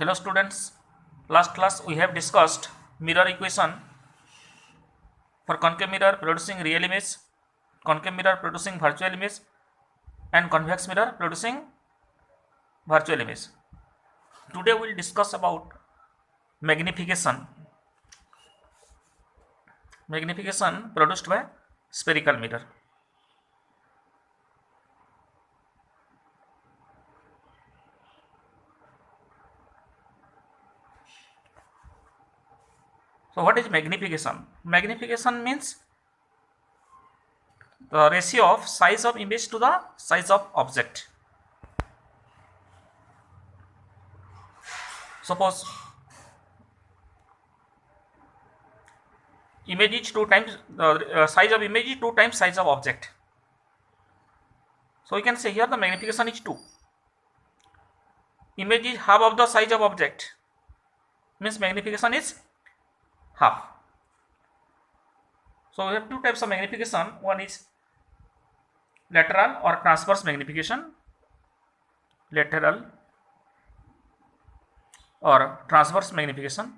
Hello students, last class we have discussed mirror equation for concave mirror producing real image, concave mirror producing virtual image and convex mirror producing virtual image. Today we will discuss about magnification produced by spherical mirror. So what is magnification? Magnification means the ratio of size of image to the size of object. Suppose image is 2 times the size of image is 2 times size of object. So we can say here the magnification is 2. Image is half of the size of object, means magnification is half. So we have two types of magnification. One is lateral or transverse magnification. Lateral or transverse magnification.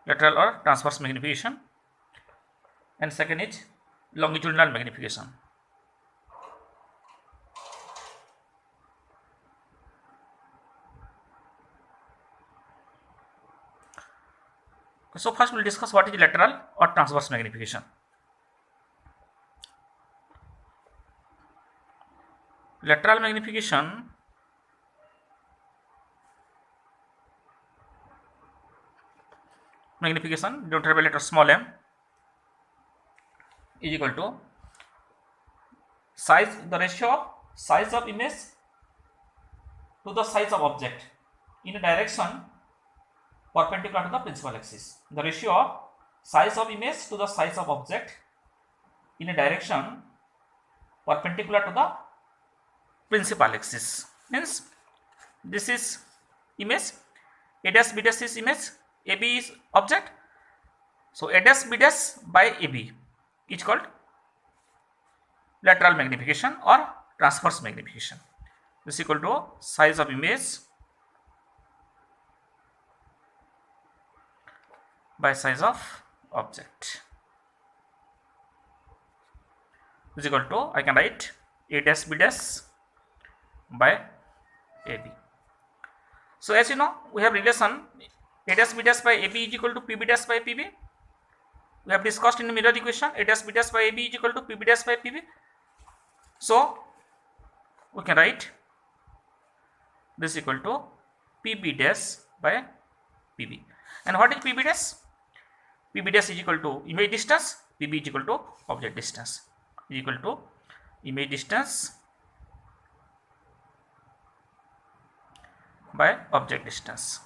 Lateral or transverse magnification. And second is longitudinal magnification. So first we will discuss what is lateral or transverse magnification. Lateral magnification denoted by letter small m is equal to size, the ratio of size of image to the size of object in a direction perpendicular to the principal axis. The ratio of size of image to the size of object in a direction perpendicular to the principal axis. Means this is image, A dash B dash is image, AB is object. So A dash B dash by AB is called lateral magnification or transverse magnification. This is equal to size of image by size of object. This is equal to, I can write A dash B dash by AB. So as you know, we have relation A dash B dash by AB is equal to PB dash by PB. We have discussed in the mirror equation A dash B dash by AB is equal to PB dash by PB. So we can write this is equal to PB dash by PB. And what is PB dash? PB dash is equal to image distance, PB is equal to object distance, is equal to image distance by object distance.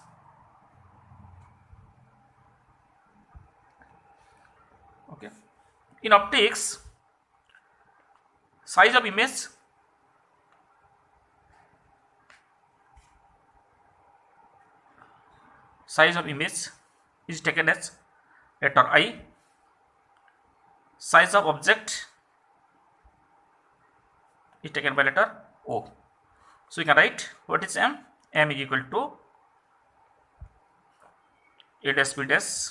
Okay. In optics, size of image is taken as letter I. Size of object is taken by letter O. So we can write what is M? M is equal to A dash B dash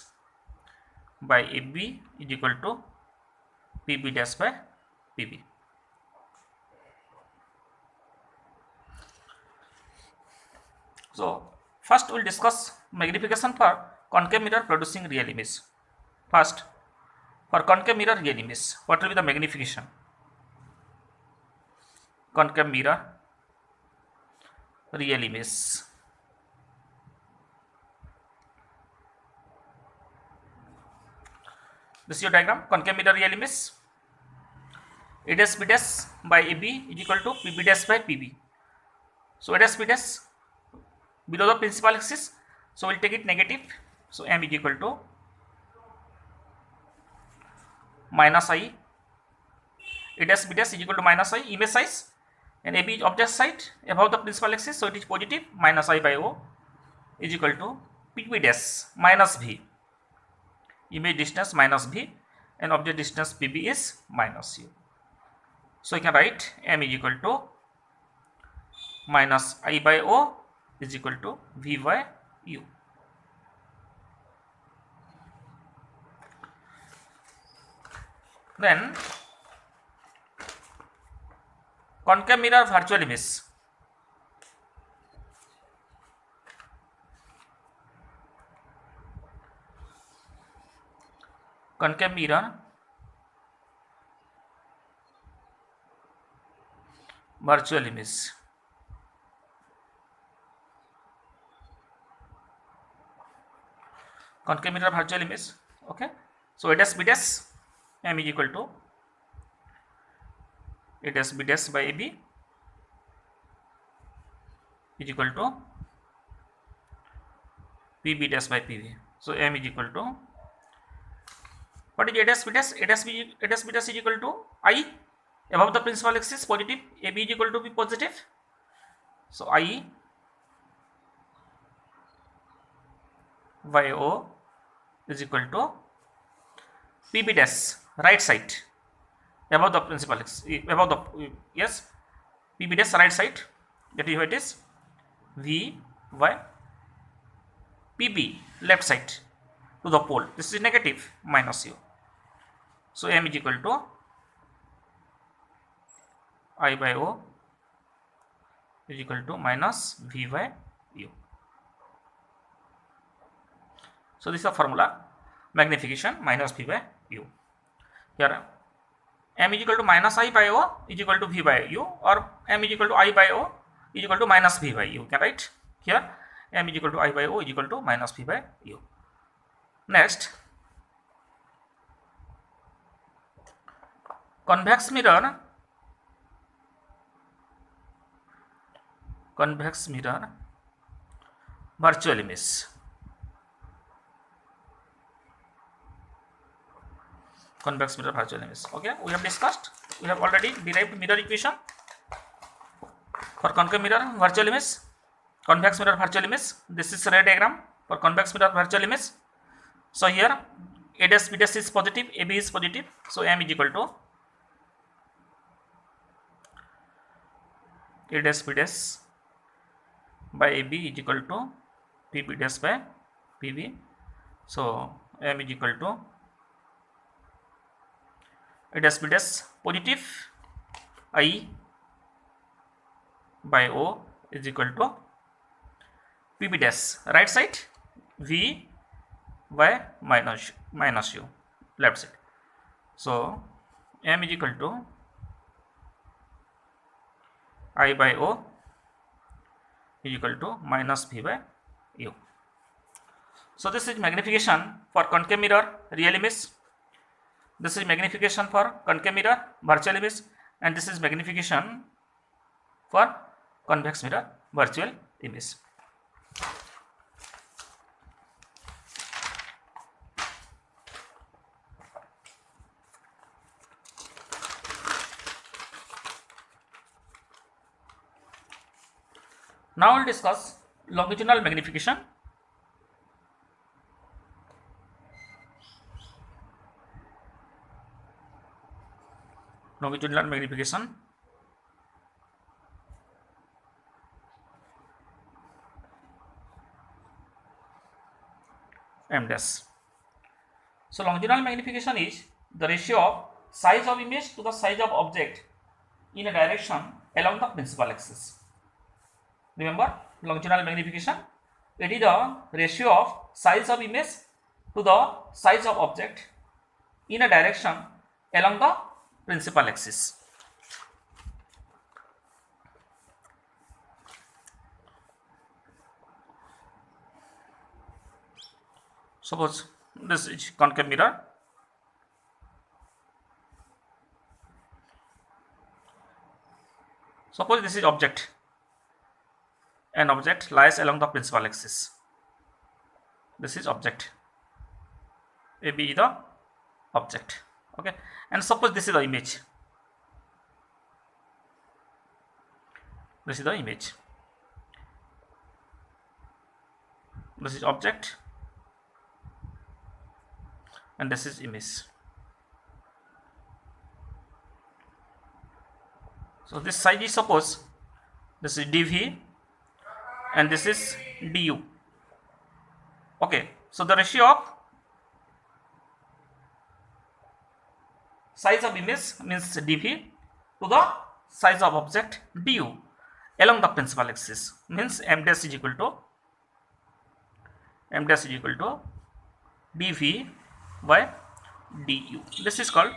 by AB is equal to PB dash by PB. So first we will discuss magnification for concave mirror producing real image. First, for concave mirror real image, what will be the magnification? Concave mirror real image. This is your diagram. Concave mirror real image. A dash B dash by AB is equal to PB dash by PB. So A dash B dash below the principal axis. So we'll take it negative. So M is equal to minus I. A dash B dash is equal to minus I, image size, and AB is object side above the principal axis. So it is positive, minus I by O is equal to PB dash minus V, image distance minus V, and object distance PB is minus u. So you can write m is equal to minus I by O is equal to V by u. Then concave mirror virtual image. Concave mirror virtual image. Concave mirror virtual image. Okay. So A dash B dash m is equal to A dash B dash by AB is equal to PB dash by PB. So m is equal to, what is A dash B dash? A dash B dash is equal to I above the principal axis positive, AB is equal to B positive. So I by O is equal to PB dash right side above the principal axis, above the, yes, PB dash right side, that is what it is, V by PB left side to the pole, this is negative, minus u. So m is equal to I by O is equal to minus V by u. So this is the formula, magnification minus V by u. Here m is equal to minus I by O is equal to V by u, or m is equal to I by O is equal to minus V by u. You can write here m is equal to I by O is equal to minus V by u. Next, convex mirror virtual image. Convex mirror virtual image. Okay, we have discussed, we have already derived mirror equation for concave mirror virtual image, convex mirror virtual image. This is ray diagram for convex mirror virtual image. So here A dash B dash is positive, AB is positive, so m is equal to A dash B dash by AB is equal to PB dash by PB. So m is equal to A dash B dash positive I by O is equal to PB dash right side V by minus u left side. So m is equal to I by O is equal to minus V by u. So this is magnification for concave mirror real image, this is magnification for concave mirror virtual image, and this is magnification for convex mirror virtual image. Now we will discuss longitudinal magnification. Longitudinal magnification. M dash. So longitudinal magnification is the ratio of size of image to the size of object in a direction along the principal axis. Remember, longitudinal magnification, it is the ratio of size of image to the size of object in a direction along the principal axis. Suppose this is concave mirror. Suppose this is object. An object lies along the principal axis. This is object. AB is the object. Okay, and suppose this is the image. This is the image. This is object, and this is image. So this size is, suppose this is dv and this is du. Okay, so the ratio of size of image means dv to the size of object du along the principal axis means m dash is equal to dv by du. This is called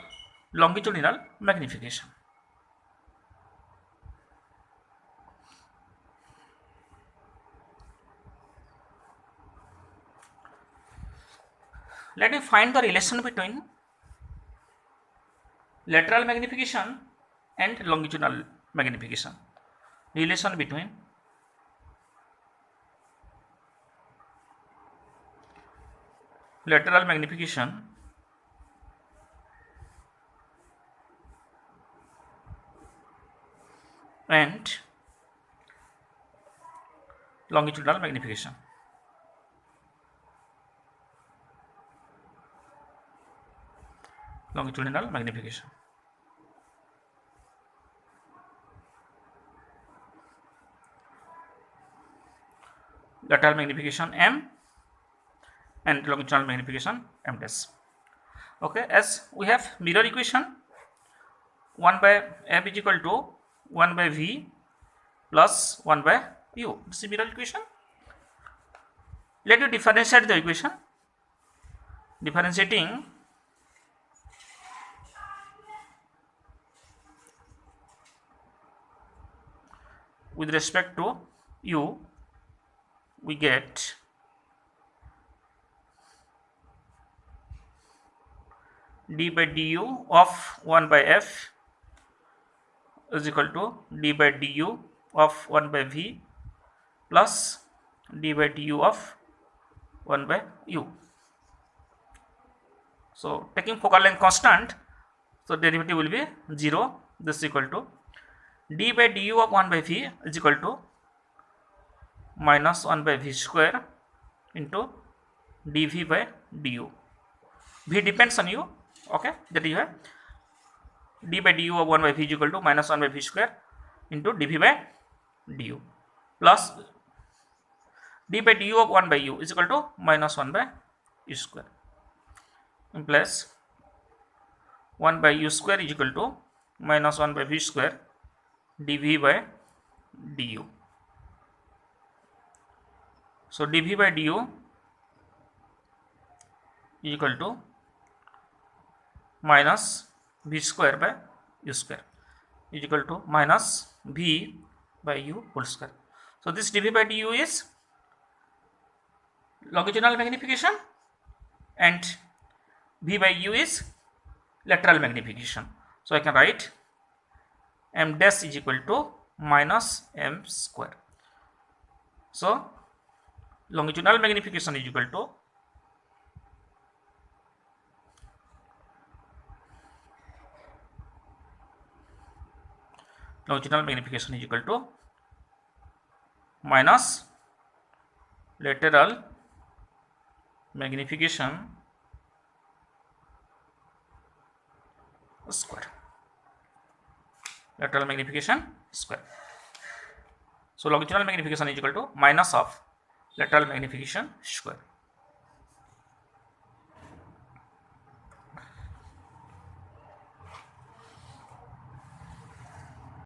longitudinal magnification. Let me find the relation between lateral magnification and longitudinal magnification. Relation between lateral magnification and longitudinal magnification. Longitudinal magnification. Lateral magnification m and longitudinal magnification m dash. Okay, as we have mirror equation, 1 by f is equal to 1 by v plus 1 by u. This is mirror equation. Let you differentiate the equation. Differentiating with respect to u, we get d by du of 1 by f is equal to d by du of 1 by v plus d by du of 1 by u. So taking focal length constant, so derivative will be 0. This is equal to d by du of 1 by v is equal to minus 1 by v square into dv by du. V depends on u. Okay, that is why d by du of 1 by v is equal to minus 1 by v square into dv by du plus d by du of 1 by u is equal to minus 1 by u square, implies 1 by u square is equal to minus 1 by v square dv by du. So dv by du is equal to minus v square by u square is equal to minus v by u whole square. So this dv by du is longitudinal magnification and v by u is lateral magnification. So I can write m dash is equal to minus m square. So longitudinal magnification is equal to minus lateral magnification square. Lateral magnification square. So longitudinal magnification is equal to minus of lateral magnification square.